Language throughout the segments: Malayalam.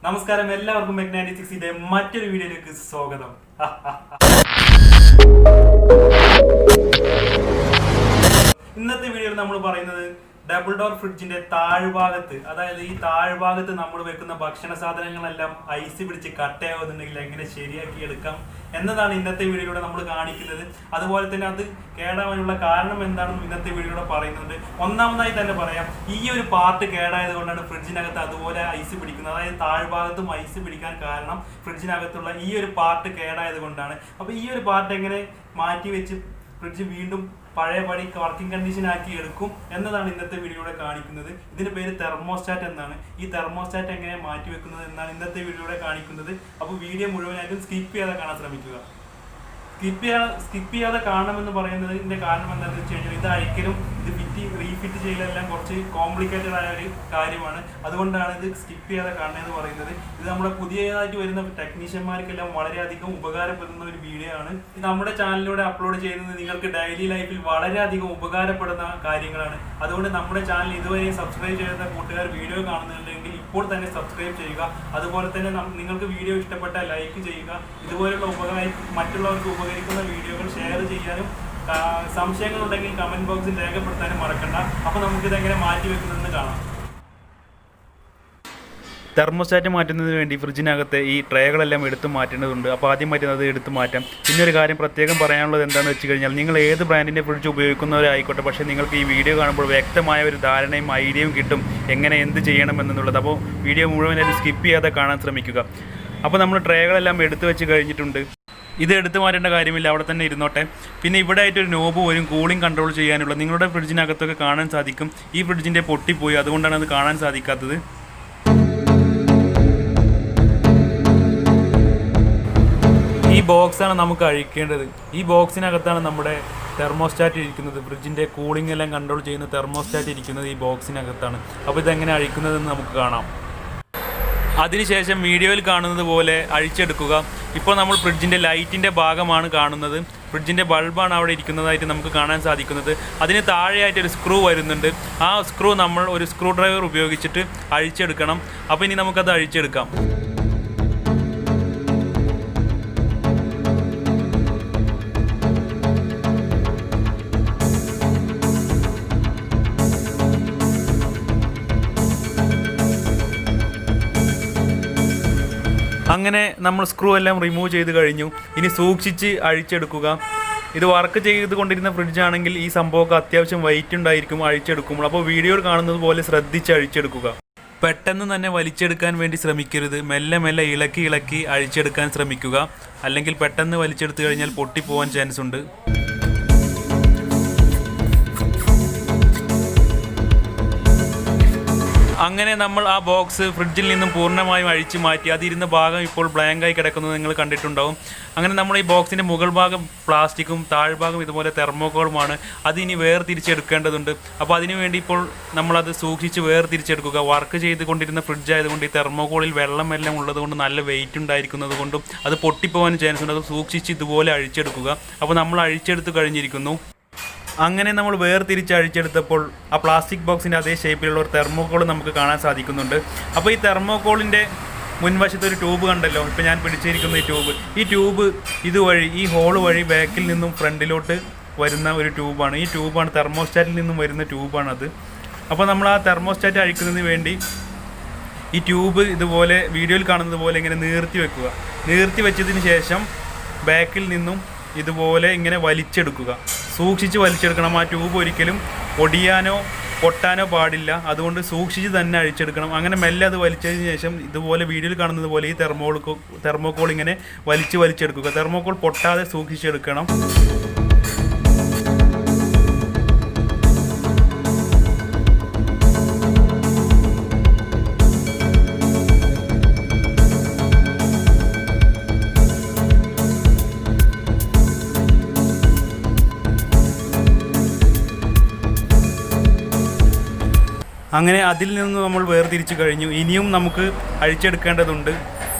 നമസ്കാരം, എല്ലാവർക്കും മെക് 96ന്റെ മറ്റൊരു വീഡിയോയിലേക്ക് സ്വാഗതം. ഇന്നത്തെ വീഡിയോയിൽ നമ്മൾ പറയുന്നത് ഡബിൾ ഡോർ ഫ്രിഡ്ജിന്റെ താഴ്ഭാഗത്ത്, അതായത് ഈ താഴ്ഭാഗത്ത് നമ്മൾ വെക്കുന്ന ഭക്ഷണ സാധനങ്ങളെല്ലാം ഐസ് പിടിച്ച് കട്ടയാവുന്നുണ്ടെങ്കിൽ എങ്ങനെ ശരിയാക്കി എടുക്കാം എന്നതാണ് ഇന്നത്തെ വീഡിയോയിലൂടെ നമ്മൾ കാണിക്കുന്നത്. അതുപോലെ തന്നെ അത് കേടാവാനുള്ള കാരണം എന്താണെന്ന് ഇന്നത്തെ വീഡിയോയിലൂടെ പറയുന്നുണ്ട്. ഒന്നാമതായി തന്നെ പറയാം, ഈ ഒരു പാർട്ട് കേടായത് കൊണ്ടാണ് ഫ്രിഡ്ജിനകത്ത് അതുപോലെ ഐസ് പിടിക്കുന്നത്. അതായത് താഴ്ഭാഗത്തും ഐസ് പിടിക്കാൻ കാരണം ഫ്രിഡ്ജിനകത്തുള്ള ഈ ഒരു പാർട്ട് കേടായത് കൊണ്ടാണ്. അപ്പോൾ ഈ ഒരു പാർട്ട് എങ്ങനെ മാറ്റി വെച്ച് ഫ്രിഡ്ജ് വീണ്ടും പഴയപടി വർക്കിംഗ് കണ്ടീഷൻ ആക്കി എടുക്കും എന്നതാണ് ഇന്നത്തെ വീഡിയോയിലൂടെ കാണിക്കുന്നത്. ഇതിന്റെ പേര് തെർമോസ്റ്റാറ്റ് എന്നാണ്. ഈ തെർമോസ്റ്റാറ്റ് എങ്ങനെ മാറ്റി വെക്കുന്നത് എന്നാണ് ഇന്നത്തെ വീഡിയോയിലൂടെ കാണിക്കുന്നത്. അപ്പോൾ വീഡിയോ മുഴുവനായിട്ടും സ്കിപ്പ് ചെയ്യാതെ കാണാൻ ശ്രമിക്കുക. സ്കിപ്പ് ചെയ്യാതെ കാണണമെന്ന് പറയുന്നതിന്റെ കാരണം എന്താണെന്ന് വെച്ച് കഴിഞ്ഞാൽ, ഇത് അഴിക്കലും ഇത് റീഫിറ്റ് ചെയ്യലെല്ലാം കുറച്ച് കോംപ്ലിക്കേറ്റഡ് ആയ ഒരു കാര്യമാണ്. അതുകൊണ്ടാണ് ഇത് സ്കിപ്പ് ചെയ്യാതെ കാണണമെന്ന് പറയുന്നത്. ഇത് നമ്മുടെ പുതിയതായിട്ട് വരുന്ന ടെക്നീഷ്യന്മാർക്കെല്ലാം വളരെയധികം ഉപകാരപ്പെടുന്ന ഒരു വീഡിയോ ആണ്. ഇത് നമ്മുടെ ചാനലിലൂടെ അപ്ലോഡ് ചെയ്യുന്നത് നിങ്ങൾക്ക് ഡെയിലി ലൈഫിൽ വളരെയധികം ഉപകാരപ്പെടുന്ന കാര്യങ്ങളാണ്. അതുകൊണ്ട് നമ്മുടെ ചാനൽ ഇതുവരെ സബ്സ്ക്രൈബ് ചെയ്യാത്ത കൂട്ടുകാർ വീഡിയോ കാണുന്നുണ്ടെങ്കിൽ ഇപ്പോൾ തന്നെ സബ്സ്ക്രൈബ് ചെയ്യുക. അതുപോലെ തന്നെ നിങ്ങൾക്ക് വീഡിയോ ഇഷ്ടപ്പെട്ടാൽ ലൈക്ക് ചെയ്യുക. ഇതുപോലുള്ള മറ്റുള്ളവർക്ക് ഉപകരിക്കുന്ന വീഡിയോകൾ ഷെയർ ചെയ്യാനും സംശയങ്ങളുണ്ടെങ്കിൽ കമന്റ് ബോക്സിൽ രേഖപ്പെടുത്താനും മറക്കണ്ട. അപ്പോൾ നമുക്കിതെങ്ങനെ മാറ്റി വെക്കുന്നതെന്ന് കാണാം. തെർമോസ്റ്റാറ്റ് മാറ്റുന്നതിന് വേണ്ടി ഫ്രിഡ്ജിനകത്തെ ഈ ട്രേകളെല്ലാം എടുത്ത് മാറ്റേണ്ടതുണ്ട്. അപ്പോൾ ആദ്യം മാറ്റുന്നത് എടുത്ത് മാറ്റാം. പിന്നെ ഒരു കാര്യം പ്രത്യേകം പറയാനുള്ളത് എന്താണെന്ന് വെച്ച് കഴിഞ്ഞാൽ, നിങ്ങൾ ഏത് ബ്രാൻഡിൻ്റെ ഫ്രിഡ്ജ് ഉപയോഗിക്കുന്നവരായിക്കോട്ടെ, പക്ഷേ നിങ്ങൾക്ക് ഈ വീഡിയോ കാണുമ്പോൾ വ്യക്തമായ ഒരു ധാരണയും ഐഡിയയും കിട്ടും എങ്ങനെ എന്ത് ചെയ്യണമെന്നുള്ളത്. അപ്പോൾ വീഡിയോ മുഴുവനായിട്ട് സ്കിപ്പ് ചെയ്യാതെ കാണാൻ ശ്രമിക്കുക. അപ്പോൾ നമ്മൾ ട്രേകളെല്ലാം എടുത്ത് വെച്ച് കഴിഞ്ഞിട്ടുണ്ട്. ഇത് എടുത്തു മാറ്റേണ്ട കാര്യമില്ല, അവിടെ തന്നെ ഇരുന്നോട്ടെ. പിന്നെ ഇവിടെ ആയിട്ടൊരു നോബ് വരും കൂളിംഗ് കൺട്രോൾ ചെയ്യാനുള്ള. നിങ്ങളുടെ ഫ്രിഡ്ജിനകത്തൊക്കെ കാണാൻ സാധിക്കും. ഈ ഫ്രിഡ്ജിൻ്റെ പൊട്ടിപ്പോയി, അതുകൊണ്ടാണ് അത് കാണാൻ സാധിക്കാത്തത്. ഈ ബോക്സാണ് നമുക്ക് അഴിക്കേണ്ടത്. ഈ ബോക്സിനകത്താണ് നമ്മുടെ തെർമോസ്റ്റാറ്റ് ഇരിക്കുന്നത്. ഫ്രിഡ്ജിൻ്റെ കൂളിംഗ് എല്ലാം കൺട്രോൾ ചെയ്യുന്ന തെർമോസ്റ്റാറ്റ് ഇരിക്കുന്നത് ഈ ബോക്സിനകത്താണ്. അപ്പോൾ ഇതെങ്ങനെ അഴിക്കുന്നതെന്ന് നമുക്ക് കാണാം. അതിനുശേഷം വീഡിയോയിൽ കാണുന്നത് പോലെ അഴിച്ചെടുക്കുക. ഇപ്പോൾ നമ്മൾ ഫ്രിഡ്ജിൻ്റെ ലൈറ്റിൻ്റെ ഭാഗമാണ് കാണുന്നത്. ഫ്രിഡ്ജിൻ്റെ ബൾബാണ് അവിടെ ഇരിക്കുന്നതായിട്ട് നമുക്ക് കാണാൻ സാധിക്കുന്നത്. അതിന് താഴെയായിട്ടൊരു സ്ക്രൂ വരുന്നുണ്ട്. ആ സ്ക്രൂ നമ്മൾ ഒരു സ്ക്രൂ ഡ്രൈവർ ഉപയോഗിച്ചിട്ട് അഴിച്ചെടുക്കണം. അപ്പോൾ ഇനി നമുക്കത് അഴിച്ചെടുക്കാം. അങ്ങനെ നമ്മൾ സ്ക്രൂ എല്ലാം റിമൂവ് ചെയ്ത് കഴിഞ്ഞു. ഇനി സൂക്ഷിച്ച് അഴിച്ചെടുക്കുക. ഇത് വർക്ക് ചെയ്തുകൊണ്ടിരുന്ന ഫ്രിഡ്ജാണെങ്കിൽ ഈ സംഭവമൊക്കെ അത്യാവശ്യം വെയിറ്റ് ഉണ്ടായിരിക്കും അഴിച്ചെടുക്കുമ്പോൾ. അപ്പോൾ വീഡിയോയിൽ കാണുന്നത് പോലെ ശ്രദ്ധിച്ച് അഴിച്ചെടുക്കുക. പെട്ടെന്ന് തന്നെ വലിച്ചെടുക്കാൻ വേണ്ടി ശ്രമിക്കരുത്. മെല്ലെ മെല്ലെ ഇളക്കി അഴിച്ചെടുക്കാൻ ശ്രമിക്കുക. അല്ലെങ്കിൽ പെട്ടെന്ന് വലിച്ചെടുത്തു കഴിഞ്ഞാൽ പൊട്ടിപ്പോവാൻ ചാൻസ് ഉണ്ട്. അങ്ങനെ നമ്മൾ ആ ബോക്സ് ഫ്രിഡ്ജിൽ നിന്നും പൂർണ്ണമായും അഴിച്ചു മാറ്റി. അതിരുന്ന ഭാഗം ഇപ്പോൾ ബ്ലാങ്കായി കിടക്കുന്നത് നിങ്ങൾ കണ്ടിട്ടുണ്ടാവും. അങ്ങനെ നമ്മൾ ഈ ബോക്സിൻ്റെ മുകൾ ഭാഗം പ്ലാസ്റ്റിക്കും താഴ്ഭാഗം ഇതുപോലെ തെർമോക്കോളുമാണ്. അതിനി വേർതിരിച്ചെടുക്കേണ്ടതുണ്ട്. അപ്പോൾ അതിനുവേണ്ടി ഇപ്പോൾ നമ്മളത് സൂക്ഷിച്ച് വേർതിരിച്ചെടുക്കുക. വർക്ക് ചെയ്തുകൊണ്ടിരുന്ന ഫ്രിഡ്ജ് ആയതുകൊണ്ട് ഈ തെർമോക്കോളിൽ വെള്ളം എല്ലാം ഉള്ളതുകൊണ്ട് നല്ല വെയിറ്റ് ഉണ്ടായിരിക്കുന്നത് കൊണ്ടും അത് പൊട്ടിപ്പോകാൻ ചാൻസ് ഉണ്ട്. അത് സൂക്ഷിച്ച് ഇതുപോലെ അഴിച്ചെടുക്കുക. അപ്പോൾ നമ്മൾ അഴിച്ചെടുത്ത് കഴിഞ്ഞിരിക്കുന്നു. അങ്ങനെ നമ്മൾ വേർതിരിച്ച് അഴിച്ചെടുത്തപ്പോൾ ആ പ്ലാസ്റ്റിക് ബോക്സിൻ്റെ അതേ ഷേപ്പിലുള്ള ഒരു തെർമോക്കോൾ നമുക്ക് കാണാൻ സാധിക്കുന്നുണ്ട്. അപ്പോൾ ഈ തെർമോക്കോളിൻ്റെ മുൻവശത്ത് ഒരു ട്യൂബ് കണ്ടല്ലോ, ഇപ്പോൾ ഞാൻ പിടിച്ചിരിക്കുന്ന ഈ ട്യൂബ് ഇതുവഴി ഈ ഹോൾ വഴി ബാക്കിൽ നിന്നും ഫ്രണ്ടിലോട്ട് വരുന്ന ഒരു ട്യൂബാണ്. ഈ ട്യൂബാണ് തെർമോസ്റ്റാറ്റിൽ നിന്നും വരുന്ന ട്യൂബാണത്. അപ്പോൾ നമ്മൾ ആ തെർമോസ്റ്റാറ്റ് അഴിക്കുന്നതിന് വേണ്ടി ഈ ട്യൂബ് ഇതുപോലെ വീഡിയോയിൽ കാണുന്നത് പോലെ ഇങ്ങനെ നീർത്തി വെച്ചതിന് ശേഷം ബാക്കിൽ നിന്നും ഇതുപോലെ ഇങ്ങനെ വലിച്ചെടുക്കുക. സൂക്ഷിച്ച് വലിച്ചെടുക്കണം. ആ ട്യൂബ് ഒരിക്കലും ഒടിയാനോ പൊട്ടാനോ പാടില്ല. അതുകൊണ്ട് സൂക്ഷിച്ച് തന്നെ അഴിച്ചെടുക്കണം. അങ്ങനെ മെല്ലെ അത് വലിച്ചതിന് ശേഷം ഇതുപോലെ വീഡിയോയിൽ കാണുന്നത് പോലെ ഈ തെർമോക്കോൾ ഇങ്ങനെ വലിച്ചെടുക്കുക. തെർമോക്കോൾ പൊട്ടാതെ സൂക്ഷിച്ചെടുക്കണം. അങ്ങനെ അതിൽ നിന്ന് നമ്മൾ വേർതിരിച്ചു കഴിഞ്ഞു. ഇനിയും നമുക്ക് അഴിച്ചെടുക്കേണ്ടതുണ്ട്.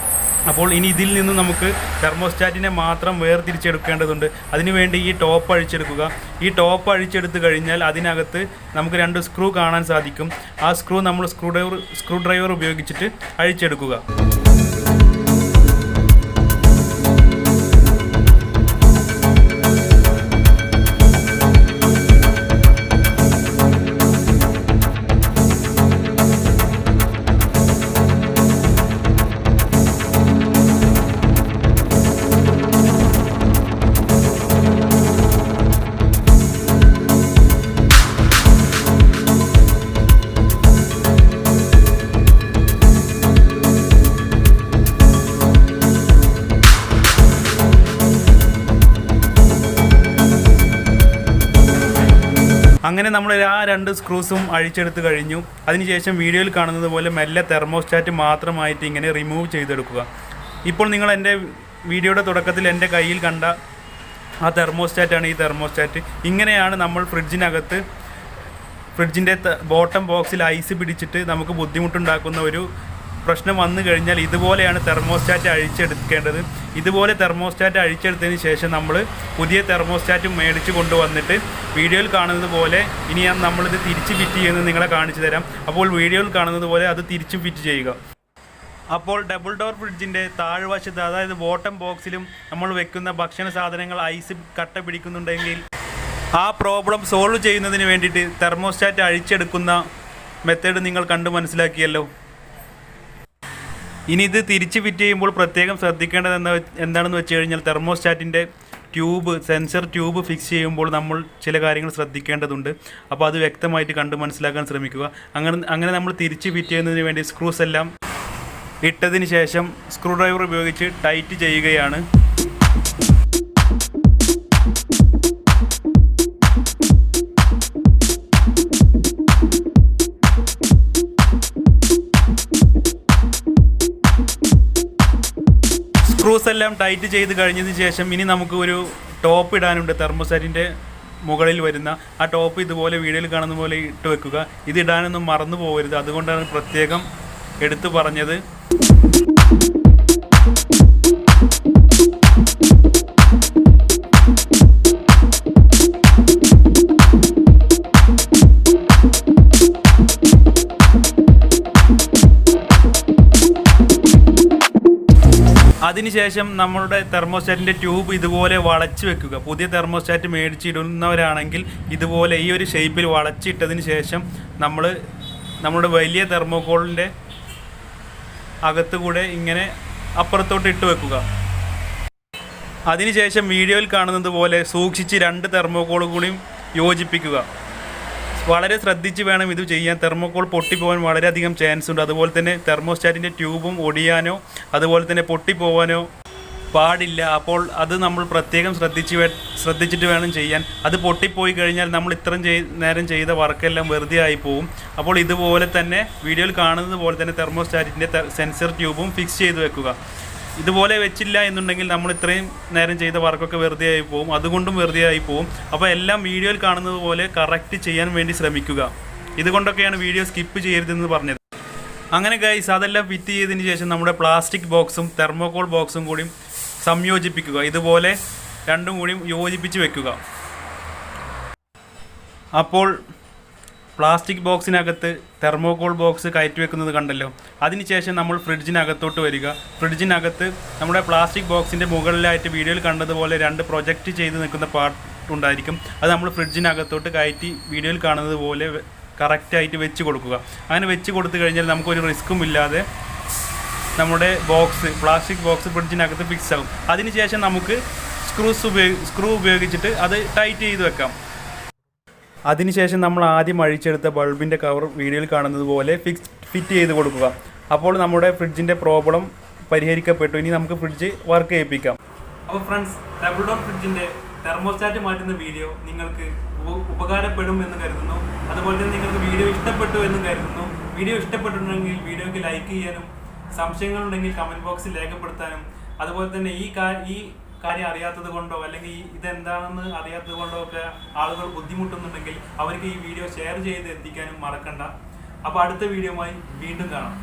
അപ്പോൾ ഇനി ഇതിൽ നിന്ന് നമുക്ക് തെർമോസ്റ്റാറ്റിനെ മാത്രം വേർതിരിച്ചെടുക്കേണ്ടതുണ്ട്. അതിനുവേണ്ടി ഈ ടോപ്പ് അഴിച്ചെടുക്കുക. ഈ ടോപ്പ് അഴിച്ചെടുത്ത് കഴിഞ്ഞാൽ അതിനകത്ത് നമുക്ക് 2 സ്ക്രൂ കാണാൻ സാധിക്കും. ആ സ്ക്രൂ നമ്മൾ സ്ക്രൂ ഡ്രൈവർ ഉപയോഗിച്ചിട്ട് അഴിച്ചെടുക്കുക. അങ്ങനെ നമ്മൾ ആ 2 സ്ക്രൂസും അഴിച്ചെടുത്ത് കഴിഞ്ഞു. അതിനുശേഷം വീഡിയോയിൽ കാണുന്നത് പോലെ മെല്ലെ തെർമോസ്റ്റാറ്റ് മാത്രമായിട്ട് ഇങ്ങനെ റിമൂവ് ചെയ്തെടുക്കുക. ഇപ്പോൾ നിങ്ങൾ എൻ്റെ വീഡിയോയുടെ തുടക്കത്തിൽ എൻ്റെ കയ്യിൽ കണ്ട ആ തെർമോസ്റ്റാറ്റാണ് ഈ തെർമോസ്റ്റാറ്റ്. ഇങ്ങനെയാണ് നമ്മൾ ഫ്രിഡ്ജിൻ്റെ ബോട്ടം ബോക്സിൽ ഐസ് പിടിച്ചിട്ട് നമുക്ക് ബുദ്ധിമുട്ടുണ്ടാക്കുന്ന ഒരു പ്രശ്നം വന്നു കഴിഞ്ഞാൽ ഇതുപോലെയാണ് തെർമോസ്റ്റാറ്റ് അഴിച്ചെടുക്കേണ്ടത്. ഇതുപോലെ തെർമോസ്റ്റാറ്റ് അഴിച്ചെടുത്തതിന് ശേഷം നമ്മൾ പുതിയ തെർമോസ്റ്റാറ്റ് മേടിച്ച് കൊണ്ടുവന്നിട്ട് വീഡിയോയിൽ കാണുന്നത് പോലെ ഇനി നമ്മളിത് തിരിച്ച് ഫിറ്റ് ചെയ്യുന്നത് നിങ്ങളെ കാണിച്ചു തരാം. അപ്പോൾ വീഡിയോയിൽ കാണുന്നത് പോലെ അത് തിരിച്ചും ഫിറ്റ് ചെയ്യുക. അപ്പോൾ ഡബിൾ ഡോർ ഫ്രിഡ്ജിൻ്റെ താഴ്വശത്ത്, അതായത് ബോട്ടം ബോക്സിലും നമ്മൾ വെക്കുന്ന ഭക്ഷണ സാധനങ്ങൾ ഐസ് കട്ട പിടിക്കുന്നുണ്ടെങ്കിൽ ആ പ്രോബ്ലം സോൾവ് ചെയ്യുന്നതിന് വേണ്ടിയിട്ട് തെർമോസ്റ്റാറ്റ് അഴിച്ചെടുക്കുന്ന മെത്തേഡ് നിങ്ങൾ കണ്ടു മനസ്സിലാക്കിയല്ലോ. ഇനി ഇത് തിരിച്ച് ഫിറ്റ് ചെയ്യുമ്പോൾ പ്രത്യേകം ശ്രദ്ധിക്കേണ്ടത് എന്താണെന്ന് വെച്ച് കഴിഞ്ഞാൽ തെർമോസ്റ്റാറ്റിൻ്റെ സെൻസർ ട്യൂബ് ഫിക്സ് ചെയ്യുമ്പോൾ നമ്മൾ ചില കാര്യങ്ങൾ ശ്രദ്ധിക്കേണ്ടതുണ്ട്. അപ്പോൾ അത് വ്യക്തമായിട്ട് കണ്ട് മനസ്സിലാക്കാൻ ശ്രമിക്കുക. അങ്ങനെ നമ്മൾ തിരിച്ച് ഫിറ്റ് ചെയ്യുന്നതിന് വേണ്ടി സ്ക്രൂസ് എല്ലാം ഇട്ടതിന് ശേഷം സ്ക്രൂ ഡ്രൈവർ ഉപയോഗിച്ച് ടൈറ്റ് ചെയ്യുകയാണ്. സ്ക്രൂസ് എല്ലാം ടൈറ്റ് ചെയ്ത് കഴിഞ്ഞതിന് ശേഷം ഇനി നമുക്ക് ഒരു ടോപ്പ് ഇടാനുണ്ട്. തെർമോസ്റ്റാറ്റിൻ്റെ മുകളിൽ വരുന്ന ആ ടോപ്പ് ഇതുപോലെ വീഡിയോയിൽ കാണുന്ന പോലെ ഇട്ട് വെക്കുക. ഇത് ഇടാനൊന്നും മറന്നു പോകരുത്, അതുകൊണ്ടാണ് പ്രത്യേകം എടുത്തു പറഞ്ഞത്. അതിനുശേഷം നമ്മളുടെ തെർമോസ്റ്റാറ്റിൻ്റെ ട്യൂബ് ഇതുപോലെ വളച്ച് വെക്കുക. പുതിയ തെർമോസ്റ്റാറ്റ് മേടിച്ചിടുന്നവരാണെങ്കിൽ ഇതുപോലെ ഈ ഒരു ഷേപ്പിൽ വളച്ചിട്ടതിന് ശേഷം നമ്മുടെ വലിയ തെർമോക്കോളിൻ്റെ അകത്തുകൂടെ ഇങ്ങനെ അപ്പുറത്തോട്ട് ഇട്ട് വെക്കുക. അതിനുശേഷം വീഡിയോയിൽ കാണുന്നത് പോലെ സൂക്ഷിച്ച് 2 തെർമോക്കോൾ കൂടിയും യോജിപ്പിക്കുക. വളരെ ശ്രദ്ധിച്ച് വേണം ഇത് ചെയ്യാൻ. തെർമോക്കോൾ പൊട്ടിപ്പോകാൻ വളരെയധികം ചാൻസ് ഉണ്ട്. അതുപോലെ തന്നെ തെർമോസ്റ്റാറ്റിൻ്റെ ട്യൂബും ഒടിയാനോ അതുപോലെ തന്നെ പൊട്ടിപ്പോവാനോ പാടില്ല. അപ്പോൾ അത് നമ്മൾ പ്രത്യേകം ശ്രദ്ധിച്ചിട്ട് വേണം ചെയ്യാൻ. അത് പൊട്ടിപ്പോയി കഴിഞ്ഞാൽ നമ്മൾ ഇത്രയും നേരം ചെയ്ത വർക്കെല്ലാം വെറുതെ ആയി പോവും. അപ്പോൾ ഇതുപോലെ തന്നെ വീഡിയോയിൽ കാണുന്നത് പോലെ തന്നെ തെർമോസ്റ്റാറ്റിൻ്റെ സെൻസർ ട്യൂബും ഫിക്സ് ചെയ്ത് വെക്കുക. ഇതുപോലെ വെച്ചില്ല എന്നുണ്ടെങ്കിൽ നമ്മൾ ഇത്രയും നേരം ചെയ്ത വർക്കൊക്കെ വെറുതെ ആയി പോവും, അതുകൊണ്ടും വെറുതെ ആയി പോവും. അപ്പോൾ എല്ലാം വീഡിയോയിൽ കാണുന്നത് പോലെ കറക്റ്റ് ചെയ്യാൻ വേണ്ടി ശ്രമിക്കുക. ഇതുകൊണ്ടൊക്കെയാണ് വീഡിയോ സ്കിപ്പ് ചെയ്യരുതെന്ന് പറഞ്ഞത്. അങ്ങനെ ഗൈസ്, അതെല്ലാം ഫിറ്റ് ചെയ്തതിന് ശേഷം നമ്മുടെ പ്ലാസ്റ്റിക് ബോക്സും തെർമോക്കോൾ ബോക്സും കൂടി സംയോജിപ്പിക്കുക. ഇതുപോലെ രണ്ടും കൂടി യോജിപ്പിച്ച് വെക്കുക. അപ്പോൾ പ്ലാസ്റ്റിക് ബോക്സിനകത്ത് തെർമോക്കോൾ ബോക്സ് കയറ്റി വെക്കുന്നത് കണ്ടല്ലോ. അതിനുശേഷം നമ്മൾ ഫ്രിഡ്ജിനകത്തോട്ട് വരിക. ഫ്രിഡ്ജിനകത്ത് നമ്മുടെ പ്ലാസ്റ്റിക് ബോക്സിൻ്റെ മുകളിലായിട്ട് വീഡിയോയിൽ കണ്ടതുപോലെ 2 പ്രൊജക്റ്റ് ചെയ്ത് നിൽക്കുന്ന പാർട്ട് ഉണ്ടായിരിക്കും. അത് നമ്മൾ ഫ്രിഡ്ജിനകത്തോട്ട് കയറ്റി വീഡിയോയിൽ കാണുന്നത് പോലെ കറക്റ്റായിട്ട് വെച്ച് കൊടുക്കുക. അങ്ങനെ വെച്ച് കൊടുത്തു കഴിഞ്ഞാൽ നമുക്കൊരു റിസ്ക്കും ഇല്ലാതെ നമ്മുടെ പ്ലാസ്റ്റിക് ബോക്സ് ഫ്രിഡ്ജിനകത്ത് ഫിക്സ് ആകും. അതിനുശേഷം നമുക്ക് സ്ക്രൂ ഉപയോഗിച്ചിട്ട് അത് ടൈറ്റ് ചെയ്ത് വെക്കാം. അതിനുശേഷം നമ്മൾ ആദ്യം അഴിച്ചെടുത്ത ബൾബിൻ്റെ കവർ വീഡിയോയിൽ കാണുന്നത് പോലെ ഫിറ്റ് ചെയ്ത് കൊടുക്കുക. അപ്പോൾ നമ്മുടെ ഫ്രിഡ്ജിൻ്റെ പ്രോബ്ലം പരിഹരിക്കപ്പെട്ടു. ഇനി നമുക്ക് ഫ്രിഡ്ജ് വർക്ക് ചെയ്യിപ്പിക്കാം. അപ്പോൾ ഫ്രണ്ട്സ്, ഡബിൾ ഡോർ ഫ്രിഡ്ജിൻ്റെ തെർമോസ്റ്റാറ്റ് മാറ്റുന്ന വീഡിയോ നിങ്ങൾക്ക് ഉപകാരപ്പെടും എന്ന് കരുതുന്നു. അതുപോലെ തന്നെ നിങ്ങൾക്ക് വീഡിയോ ഇഷ്ടപ്പെട്ടു എന്ന് കരുതുന്നു. വീഡിയോ ഇഷ്ടപ്പെട്ടിട്ടുണ്ടെങ്കിൽ വീഡിയോക്ക് ലൈക്ക് ചെയ്യാനും സംശയങ്ങളുണ്ടെങ്കിൽ കമൻറ്റ് ബോക്സിൽ രേഖപ്പെടുത്താനും അതുപോലെ തന്നെ ഈ കാര്യം അറിയാത്തത് കൊണ്ടോ അല്ലെങ്കിൽ ഇതെന്താണെന്ന് അറിയാത്തത് കൊണ്ടോ ഒക്കെ ആളുകൾ ബുദ്ധിമുട്ടുന്നുണ്ടെങ്കിൽ അവർക്ക് ഈ വീഡിയോ ഷെയർ ചെയ്ത് എത്തിക്കാനും മറക്കണ്ട. അപ്പോൾ അടുത്ത വീഡിയോയുമായി വീണ്ടും കാണാം.